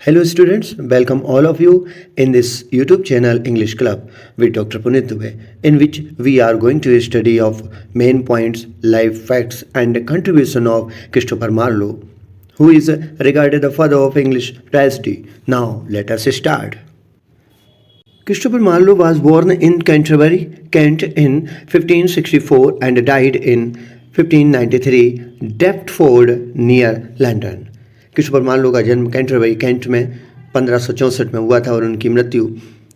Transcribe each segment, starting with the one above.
Hello students, welcome all of you in this YouTube channel English Club with Dr. Punit Dubey, in which we are going to study of main points, life facts and contribution of Christopher Marlowe, who is regarded the father of English tragedy. Now let us start. Christopher Marlowe was born in Canterbury, Kent in 1564 and died in 1593, Deptford near London. Christopher Marlowe का जन्म Canterbury cantt में 1564 में हुआ था और उनकी मृत्यु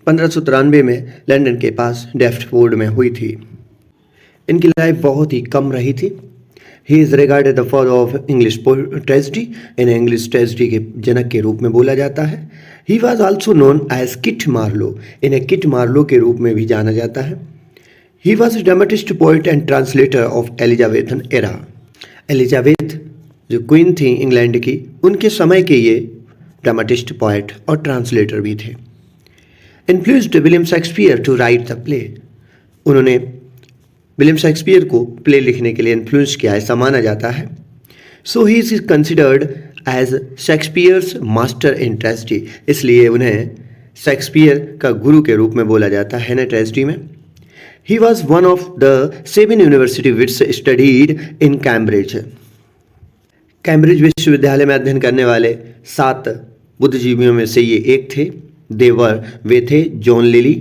1593 में लंदन के पास डेफ्टफोर्ड में हुई थी। इनकी लाइफ बहुत ही कम रही थी। He is regarded the father of English tragedy, इन्हें इंग्लिश ट्रेजेडी के जनक के रूप में बोला जाता है। He was also known as Kit Marlowe, इन्हें किट मार्लो के रूप में भी जाना जाता है। He was dramatist, poet and translator of Elizabethan era. Elizabeth जो क्वीन थी इंग्लैंड की, उनके समय के ये ड्रामेटिस्ट, पोएट और ट्रांसलेटर भी थे। Influenced William Shakespeare to write the play, उन्होंने विलियम शेक्सपियर को प्ले लिखने के लिए इन्फ्लुएंस किया, ऐसा माना जाता है। So he is considered as Shakespeare's master in tragedy, इसलिए उन्हें शेक्सपियर का गुरु के रूप में बोला जाता है ना ट्रेजेडी में। He was one of the 7 university which studied in Cambridge, Cambridge विश्वविद्यालय में अध्ययन करने वाले 7 बुद्धिजीवियों में से ये एक थे। वे थे John Lyly,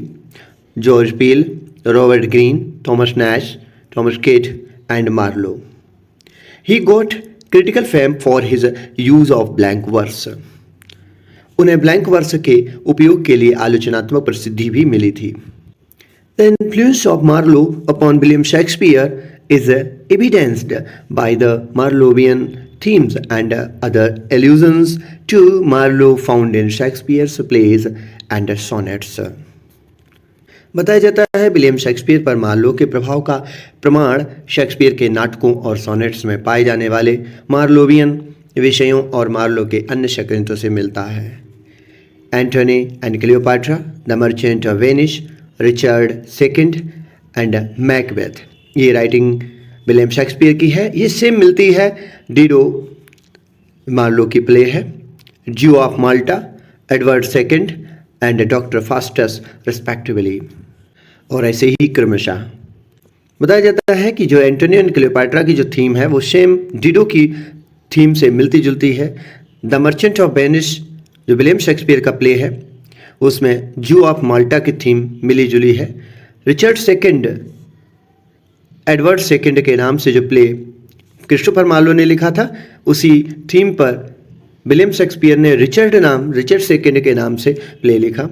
George Peele, Robert Greene, Thomas Nashe, Thomas Kyd and Marlowe. He got critical fame for his use of blank verse, उन्हें ब्लैंक वर्स के उपयोग के लिए आलोचनात्मक प्रसिद्धि भी मिली थी। The influence of Marlowe upon William Shakespeare is evidenced by the Marlowean themes and other allusions to Marlowe found in Shakespeare's plays and sonnets. बताया जाता है विलियम शेक्सपियर पर मार्लो के प्रभाव का प्रमाण शेक्सपियर के नाटकों और सोनेट्स में पाए जाने वाले मार्लोवियन विषयों और मार्लो के अन्य संस्कृतों से मिलता है। Antony and Cleopatra, the Merchant of Venice, Richard second and Macbeth, ये राइटिंग विलियम शेक्सपियर की है। ये सेम मिलती है डिडो मार्लो की प्ले है। ज्यू of Malta, Edward second and doctor Faustus respectively, और ऐसे ही क्रमशः। बताया जाता है कि जो एंटोनियो एंड क्लियोपाट्रा की जो थीम है वो सेम डिडो की थीम से मिलती जुलती है। द मर्चेंट ऑफ वेनिस जो विलियम शेक्सपियर का प्ले है उसमें ज्यू ऑफ माल्टा की थीम मिली जुली है। रिचर्ड सेकंड, एडवर्ड सेकंड के नाम से जो प्ले क्रिस्टोफर मार्लो ने लिखा था, उसी थीम पर विलियम शेक्सपियर ने रिचर्ड सेकंड के नाम से प्ले लिखा।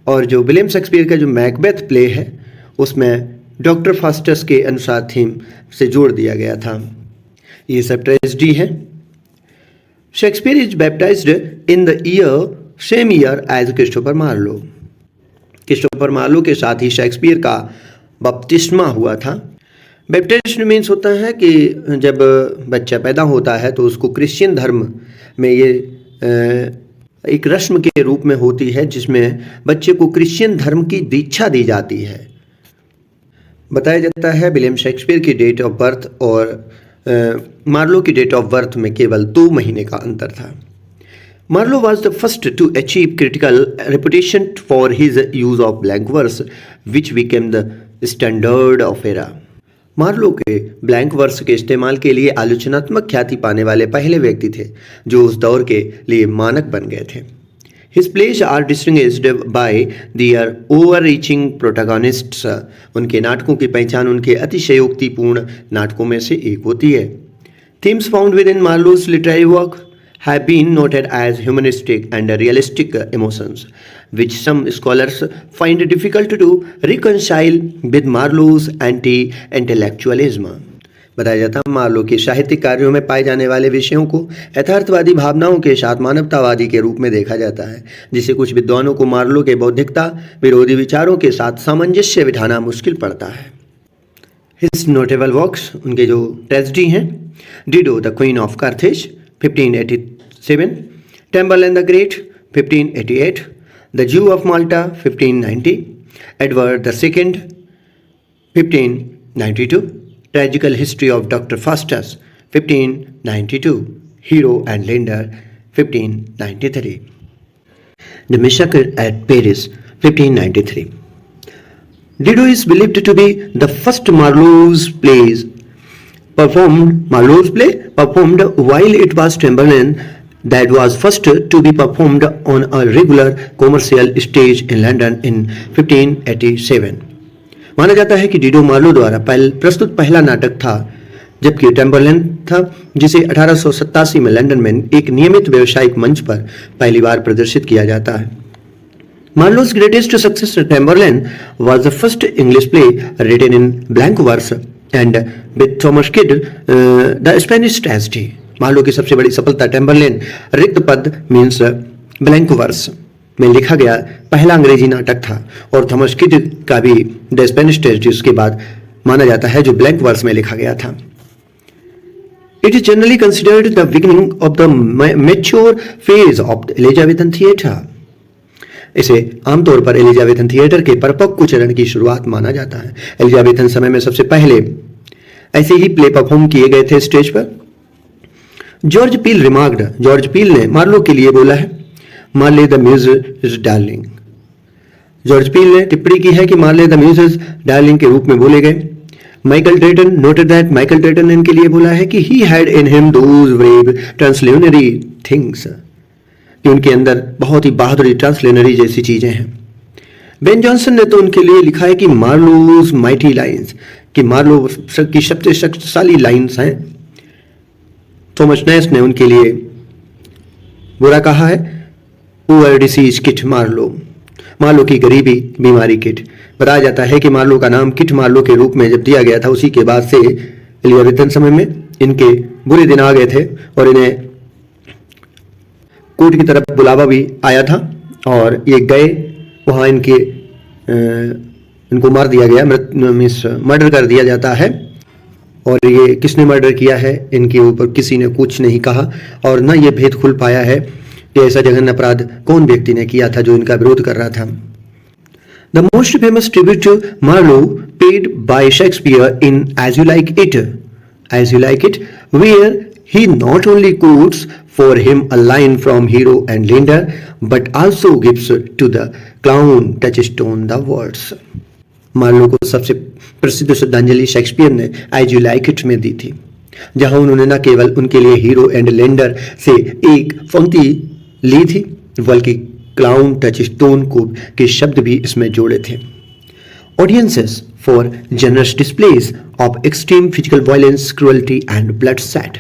और जो विलियम शेक्सपियर का जो मैकबेथ प्ले है उसमें डॉक्टर फास्टस के अनुसार थीम से जोड़ दिया गया था। ये सब ट्रेजेडी है। Shakespeare is baptised in the same year as Christopher Marlowe, Christopher Marlowe के साथ ही शेक्सपियर का बपतिस्मा हुआ था। बैप्टिस्ट मीन्स होता है कि जब बच्चा पैदा होता है तो उसको क्रिश्चियन धर्म में ये एक रस्म के रूप में होती है जिसमें बच्चे को क्रिश्चियन धर्म की दीक्षा दी जाती है। बताया जाता है विलियम शेक्सपियर की डेट ऑफ बर्थ और मार्लो की डेट ऑफ बर्थ में केवल 2 महीने का अंतर था। Marlowe was the first to achieve critical reputation for his use of blank verse, which became the standard of era. Marlowe के ब्लैंक वर्स के इस्तेमाल के लिए आलोचनात्मक ख्याति पाने वाले पहले व्यक्ति थे जो उस दौर के लिए मानक बन गए थे। His plays are distinguished by their overreaching protagonists. उनके नाटकों की पहचान उनके अतिशयोक्तिपूर्ण नाटकों में से एक होती है। Themes found within Marlowe's literary work have been noted as humanistic and realistic emotions, which some scholars find difficult to reconcile with Marlowe's anti-intellectualism. बताया जाता है मार्लो के साहित्यिक कार्यों में पाए जाने वाले विषयों को यथार्थवादी भावनाओं के साथ मानवतावादी के रूप में देखा जाता है, जिसे कुछ विद्वानों को मार्लो के बौद्धिकता विरोधी विचारों के साथ सामंजस्य बिठाना मुश्किल पड़ता है। His notable works, उनके जो ट्रेजेडी हैं, Dido the queen of Carthage 1587, Tamburlaine the Great 1588, The Jew of Malta 1590, Edward II 1592, Tragical History of Dr. Faustus 1592, Hero and Leander 1593। The Massacre at Paris, 1593. Dido is believed to be the first Marlowe's play performed while it was Chamberlain that was first to be performed on a regular commercial stage in London in 1587. माना जाता है कि डिडो Marlowe द्वारा प्रस्तुत पहला नाटक था, जबकि टेम्बरलेन था जिसे 1887 में लंदन में एक नियमित व्यावसायिक मंच पर पहली बार प्रदर्शित किया जाता है। Marlowe's greatest success, Tamburlaine, was the first English play written in blank verse and with Thomas Kyd, the Spanish tragedy. Marlowe की सबसे बड़ी सफलता टेम्बरलेन रिक्त पद मीन्स ब्लैंक वर्स में लिखा गया पहला अंग्रेजी नाटक था और थॉमस किड का भी द स्पेनिश ट्रेजेडी उसके बाद माना जाता है जो ब्लैंक वर्स में लिखा गया था। It is generally considered the beginning of the mature phase of the Elizabethan theatre. इसे आमतौर पर एलिजाबेथन थिएटर के परिपक्व चरण की शुरुआत माना जाता है। एलिजाबेथन समय में सबसे पहले ऐसे ही प्ले परफॉर्म किए गए थे स्टेज पर। जॉर्ज पील ने मार्लो के लिए बोला है, Marley the muse is darling. George Peele ने टिप्पणी की है कि Marley the muse is darling के रूप में बोले गए। Michael Drayton noted that Michael Drayton ने इनके लिए बोला है कि he had in him those brave translunary things, उनके अंदर बहुत ही बहादुरी ट्रांसलेनरी जैसी चीजें हैं। बेन जॉनसन ने तो उनके लिए लिखा है कि मार्लोज माइटी लाइन्स, कि मार्लो की सबसे शक्तिशाली लाइन्स हैं। थॉमस नैश ने उनके लिए बुरा कहा है, पुअर डिसीज किट मार्लो की गरीबी बीमारी किट। बताया जाता है कि मार्लो का नाम किट मार्लो के रूप में जब दिया गया था, उसी के बाद से एलिजाबेथन समय में इनके बुरे दिन आ गए थे और इन्हें कोर्ट की तरफ बुलावा भी आया था और ये गए वहाँ इनको मार दिया गया, मर्डर कर दिया जाता है। और ये किसने मर्डर किया है इनके ऊपर किसी ने कुछ नहीं कहा और न ये भेद खुल पाया है कि ऐसा जघन्य अपराध कौन व्यक्ति ने किया था जो इनका विरोध कर रहा था। The most famous tribute to Marlowe paid by Shakespeare in As You Like It where he not only quotes for him a line from Hero and Leander but also gives to the clown touchstone the words. Marlowe को सबसे प्रसिद्ध श्रद्धांजलि Shakespeare ने as You Like it में दी थी, जहां उन्होंने न केवल उनके लिए हीरो एंड लेंडर से एक पंक्ति ली थी बल्कि क्लाउन टचस्टोन को के शब्द भी इसमें जोड़े थे। Audiences for generous displays of extreme physical violence, cruelty and bloodshed.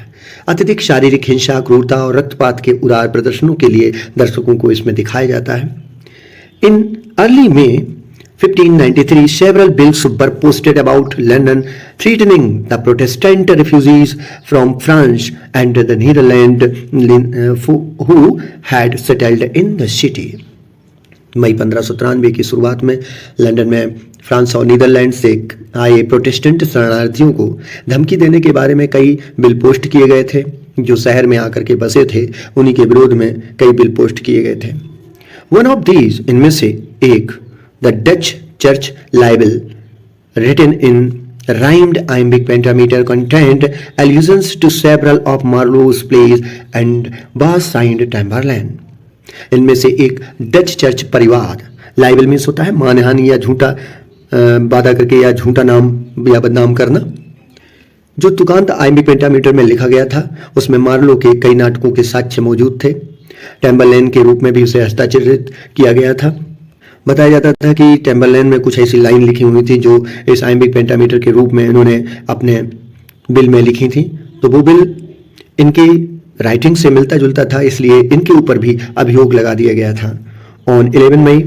अत्यधिक शारीरिक हिंसा, क्रूरता और रक्तपात के उदार प्रदर्शनों के लिए दर्शकों को इसमें दिखाया जाता है। In early May 1593, several bills were posted about London threatening the Protestant refugees from France and the Netherlands who had settled in the city. मई 1593 की शुरुआत में लंदन में फ्रांस और नीदरलैंड से आए प्रोटेस्टेंट शरणार्थियों को धमकी देने के बारे में कई बिल पोस्ट किए गए थे। जो शहर में आकर के बसे थे उन्हीं के विरोध में कई बिल पोस्ट किए गए थे। वन ऑफ दीज, इनमें से एक, the Dutch church libel written in rhymed iambic pentameter contained allusions to several of Marlowe's plays and was signed Tamburlaine. इनमें से एक डच चर्च परिवार, लाइबल मीन्स होता है मानहानि या झूठा वादा करके या झूठा नाम या बदनाम करना, जो तुकांत आइम्बिक पेंटामीटर में लिखा गया था उसमें मार्लो के कई नाटकों के साक्ष्य मौजूद थे। टेम्बरलेन के रूप में भी उसे हस्ताक्षरित किया गया था। बताया जाता था कि टेम्बरलेन में कुछ ऐसी लाइन लिखी हुई थी जो इस आइम्बिक पेंटामीटर के रूप में इन्होंने अपने बिल में लिखी थी, तो वो बिल इनकी राइटिंग से मिलता जुलता था, इसलिए इनके ऊपर भी अभियोग लगा दिया गया था। On 11 May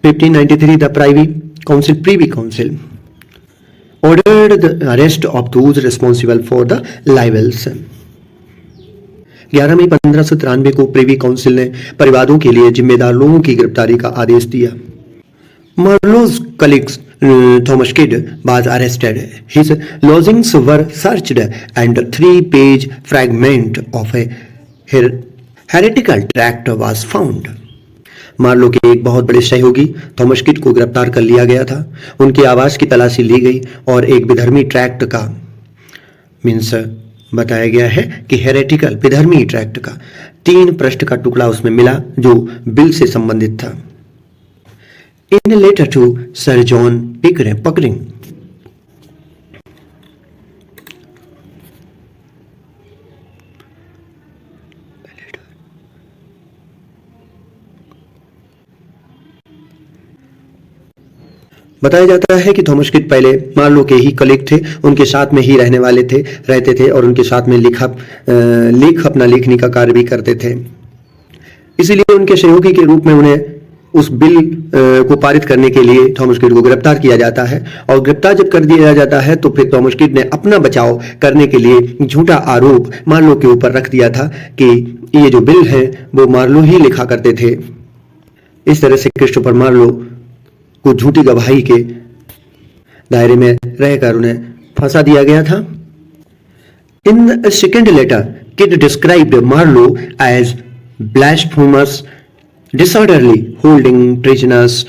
1593 the privy council ordered the arrest of those responsible for the libels. 11 May 1593 को प्रीवी काउंसिल ने परिवादों के लिए जिम्मेदार लोगों की गिरफ्तारी का आदेश दिया। Marlowe's colleague Thomas Kyd was arrested. His lodgings were searched and a 3-page fragment of a heretical tract was found. Marlowe के एक बहुत बड़े सहयोगी थॉमस किड को गिरफ्तार कर लिया गया था। उनके आवास की तलाशी ली गई और एक विधर्मी ट्रैक्ट का मीन्स बताया गया है कि हेरेटिकल विधर्मी ट्रैक्ट का 3 पृष्ठ का टुकड़ा उसमें मिला जो बिल से संबंधित था। In a letter to sir John Pickering, बताया जाता है कि थॉमस किड पहले मार्लो के ही कलीग थे, उनके साथ में ही रहते थे और उनके साथ में अपना लेखनी का कार्य भी करते थे। इसीलिए उनके सहयोगी के रूप में उन्हें उस बिल को पारित करने के लिए थॉमस किड को गिरफ्तार किया जाता है। और गिरफ्तार जब कर दिया जाता है तो फिर थॉमस किड ने अपना बचाव करने के लिए झूठा आरोप मार्लो के ऊपर रख दिया था कि ये जो बिल है वो मार्लो ही लिखा करते थे। इस तरह से क्रिस्टोफर मार्लो को झूठी गवाही के दायरे में रहकर उन्हें फंसा दिया गया था। In second letter Kyd described Marlowe as blasphemous, disorderly, holding prisoners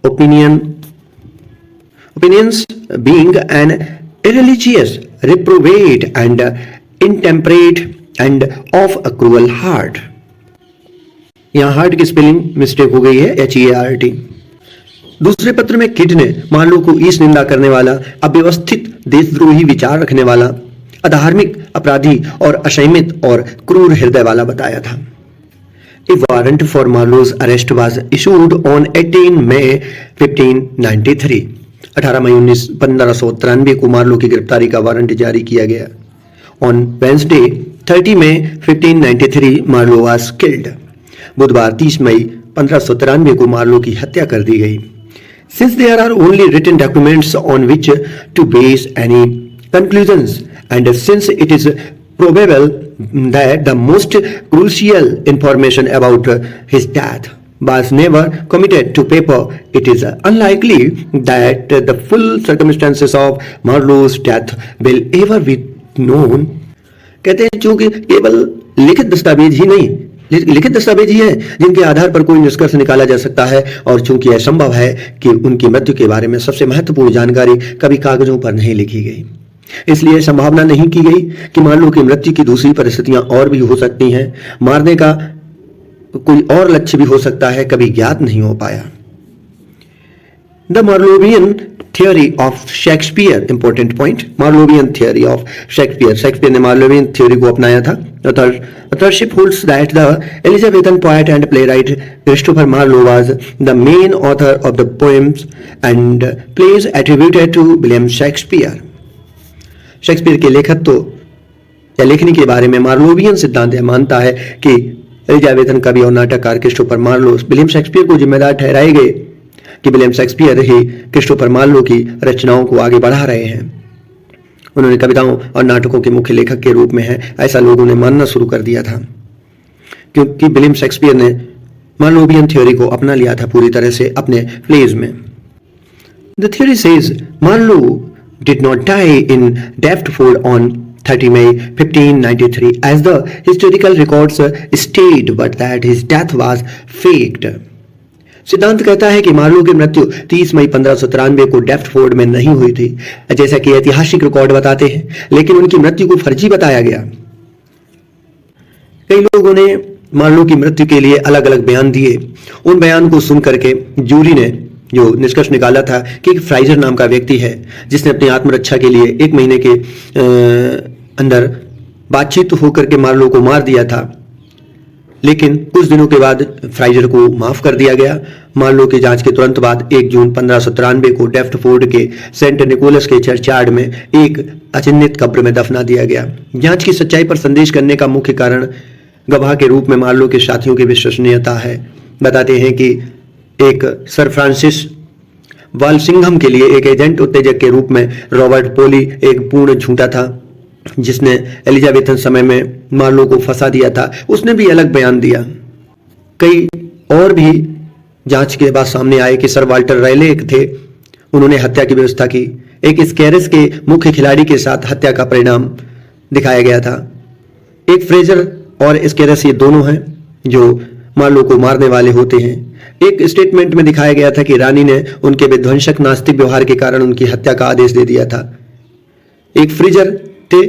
opinions, being an irreligious, reprobate and intemperate and of a cruel heart। यहां हार्ट की स्पेलिंग मिस्टेक हो गई है, HEART। दूसरे पत्र में किड ने मार्लो को ईश निंदा करने वाला, अव्यवस्थित, देशद्रोही विचार रखने वाला, अधार्मिक, अपराधी और असंयमित और क्रूर हृदय वाला बताया था। A warrant for Marlowe's arrest was issued on 18 May 1593। 18 मई 1593 को मार्लो की गिरफ्तारी का वारंट जारी किया गया। On Wednesday 30 May 1593 Marlowe was killed। बुधवार 30 मई 1593 को मार्लो की हत्या कर दी गई। Since there are only written documents on which to base any conclusions and since it is probable that the most crucial information about his death was never committed to paper, it is unlikely that the full circumstances of Marlowe's death will ever be known। कहते हैं चूंकि केवल लिखित दस्तावेज ही है जिनके आधार पर कोई निष्कर्ष निकाला जा सकता है, और चूंकि यह संभव है कि उनकी मृत्यु के बारे में सबसे महत्वपूर्ण जानकारी कभी कागजों पर नहीं लिखी गई, इसलिए संभावना नहीं की गई कि मार्लो की मृत्यु की दूसरी परिस्थितियां और भी हो सकती हैं। मारने का कोई और लक्ष्य भी हो सकता है, कभी ज्ञात नहीं हो पाया। The Marlovian theory of Shakespeare, important point, Marlovian theory of Shakespeare ने मार्लोवियन थ्योरी को अपनाया था। Authorship holds that the Elizabethan poet and playwright Christopher Marlowe was the main author of the poems and plays attributed to William Shakespeare। Shakespeare के लेखक तो या लेखनी के बारे में मार्लोवियन सिद्धांत यह मानता है कि एलिजाबेथन कवि और नाटककार क्रिस्टोफर मार्लो विलियम शेक्सपियर को जिम्मेदार ठहराए गए कि विलियम शेक्सपियर ही क्रिस्टोफर मार्लो की रचनाओं को आगे बढ़ा रहे हैं। उन्होंने कविताओं और नाटकों के मुख्य लेखक के रूप में है, ऐसा लोगों ने मानना शुरू कर दिया था, क्योंकि विलियम शेक्सपियर ने मार्लोवियन थ्योरी को अपना लिया था पूरी तरह से अपने प्लेज में। The theory says Marlowe did not die in Deptford on 30 May 1593 as the historical records state, but that his death was faked। सिद्धांत कहता है कि मार्लो की मृत्यु 30 मई 1593 को डेफ्टफोर्ड में नहीं हुई थी, जैसा कि ऐतिहासिक रिकॉर्ड बताते हैं, लेकिन उनकी मृत्यु को फर्जी बताया गया। कई लोगों ने मार्लो की मृत्यु के लिए अलग अलग बयान दिए। उन बयान को सुन करके जूरी ने जो निष्कर्ष निकाला था कि एक फ्राइजर नाम का व्यक्ति है जिसने अपनी आत्मरक्षा के लिए 1 महीने के अंदर बातचीत होकर के मार्लो को मार दिया था, लेकिन कुछ दिनों के बाद फ्राइजर को माफ कर दिया गया। मार्लो की जांच के तुरंत बाद 1 जून 1593 को डेफ्टफोर्ड के सेंट निकोलस के चर्चयार्ड में एक अचिन्हित कब्र में दफना दिया गया। जांच की सच्चाई पर संदेश करने का मुख्य कारण गवाह के रूप में मार्लो के साथियों की विश्वसनीयता है। बताते हैं कि एक सर फ्रांसिस वालसिंघम के लिए एक एजेंट उत्तेजक के रूप में रॉबर्ट पोली एक पूर्ण झूठा था जिसने एलिजाबेथन समय में मार्लो को फंसा दिया था, उसने भी अलग बयान दिया। कई और भी जांच के बाद सामने आए कि सर वाल्टर रैले थे, उन्होंने हत्या की व्यवस्था की। एक स्केरस के मुख्य खिलाड़ी के साथ हत्या का परिणाम दिखाया गया था। एक फ्रेजर और स्केरस ये दोनों हैं जो मार्लो को मारने वाले होते हैं। एक स्टेटमेंट में दिखाया गया था कि रानी ने उनके विध्वंसक नास्तिक व्यवहार के कारण उनकी हत्या का आदेश दे दिया था। एक फ्रीजर थे,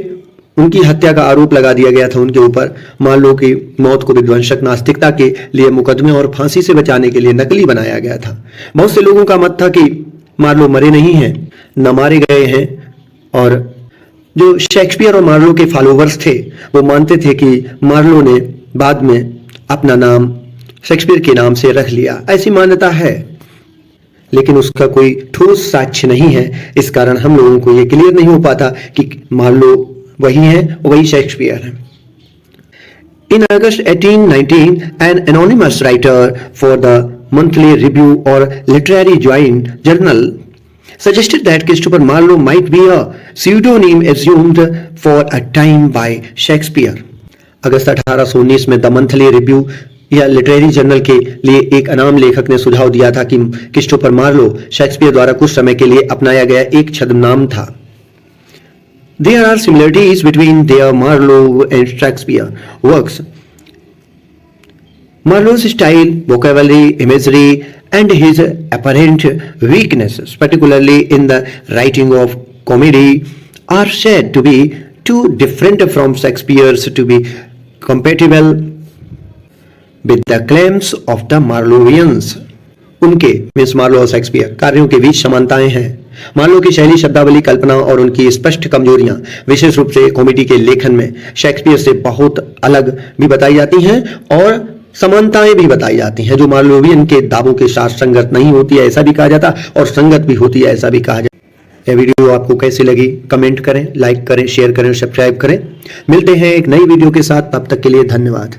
उनकी हत्या का आरोप लगा दिया गया था उनके ऊपर। मार्लो की मौत को विध्वंसक नास्तिकता के लिए मुकदमे और फांसी से बचाने के लिए नकली बनाया गया था। बहुत से लोगों का मत था कि मार्लो मरे नहीं हैं, न मारे गए हैं, और जो शेक्सपियर और मार्लो के फॉलोवर्स थे वो मानते थे कि मार्लो ने बाद में अपना नाम शेक्सपियर के नाम से रख लिया। ऐसी मान्यता है, लेकिन उसका कोई ठोस साक्ष्य नहीं है। इस कारण हम लोगों को यह क्लियर नहीं हो पाता कि मार्लो वही है, वही शेक्सपियर है। In August 1819, an anonymous writer for the Monthly Review or Literary Journal suggested that Christopher Marlowe might be a pseudonym assumed for a time by Shakespeare. अगस्त 1819 में द मंथली रिव्यू या literary journal के लिए एक अनाम लेखक ने सुझाव दिया था कि क्रिस्टोफर मार्लो शेक्सपियर द्वारा कुछ समय के लिए अपनाया गया एक छद्मनाम था। There are similarities between their Marlowe and Shakespeare works. Marlowe's style, vocabulary, imagery, and his apparent weaknesses, particularly in the writing of comedy, are said to be too different from Shakespeare's to be compatible with the claims of the Marloweans. उनके miss Marlowe और Shakespeare कार्यों के बीच समानताएं हैं। Marlowe की शैली, शब्दावली, कल्पना और उनकी स्पष्ट कमजोरियां विशेष रूप से कॉमेडी के लेखन में शेक्सपियर से बहुत अलग भी बताई जाती हैं और समानताएं भी बताई जाती हैं, जो मार्लोवियन के दावों के साथ संगत नहीं होती है ऐसा भी कहा जाता, और संगत भी होती है ऐसा भी कहा जाता। यह वीडियो आपको कैसी लगी कमेंट करें, लाइक करें, शेयर करें, सब्सक्राइब करें। मिलते हैं एक नई वीडियो के साथ, तब तक के लिए धन्यवाद।